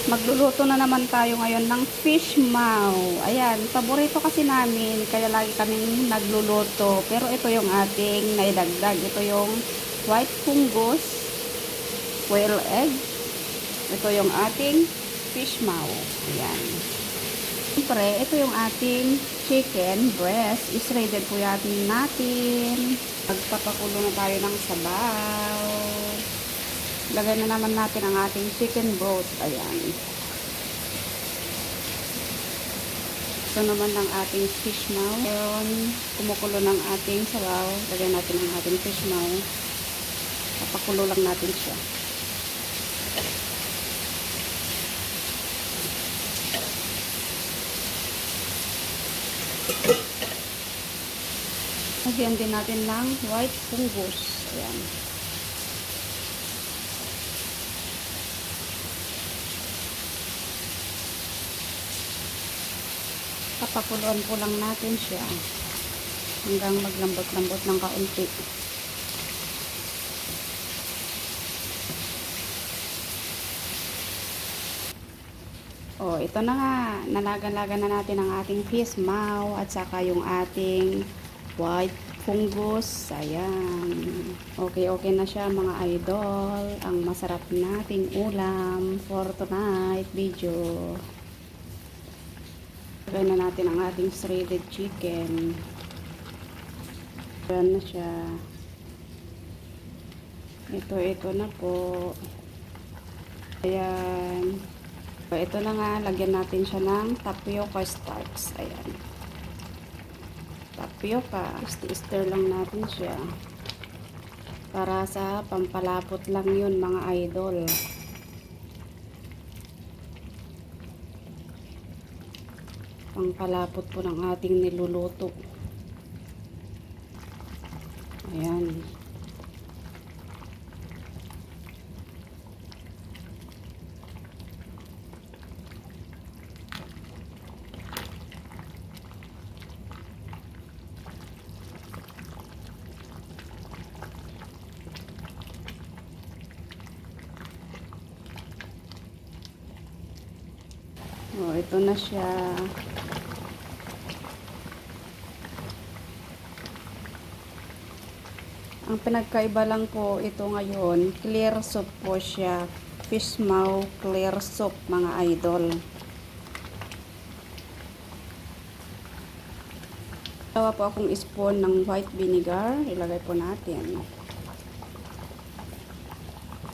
Magluluto na naman tayo ngayon ng fish maw. Ayan, paborito kasi namin, kaya lagi kaming nagluluto. Pero ito yung ating naidagdag. Ito yung white fungus, quail egg. Ito yung ating fish maw. Ayan. Siyempre, ito yung ating chicken breast. Is-shredded po yan natin. Magpapakulo na tayo ng sabaw. Lagay na naman natin ang ating chicken broth. Ayan. Ito naman ang ating fish maw. Ngayon, kumukulo ng ating sabaw. Lagay natin ang ating fish maw. Papakulo lang natin siya. Lagyan din natin ng white fungus. Ayan. Papakuluan po lang natin siya hanggang maglambot-lambot ng kaunti. Oh, ito na nga. Nalagan-lagan na natin ang ating fish maw at saka yung ating white fungus. Ayan. Okay na siya mga idol. Ang masarap nating ulam for tonight video. Lagay na natin ang ating shredded chicken. Ayan na siya. Ito na po. Ayan. Ito na nga, lagyan natin siya ng tapioca starch. Ayan. Tapioca. Stir lang natin siya. Para sa pampalapot lang yun mga idol. Pangpalapot po ng ating niluluto. Ayan. Oh, ito na siya. Ang pinagkaiba lang po ito ngayon, clear soup po siya. Fish maw clear soup mga idol. Tawa po akong spoon ng white vinegar. Ilagay po natin.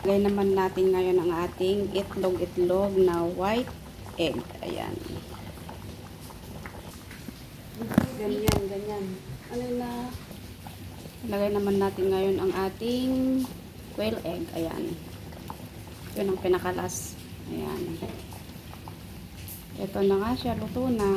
Ilagay naman natin ngayon ang ating itlog na white egg. Ayan. Ganyan. Ano na? Ilagay naman natin ngayon ang ating quail egg. Ayan. Yun ang pinakalas. Ayan. Ito na nga siya. Luto na.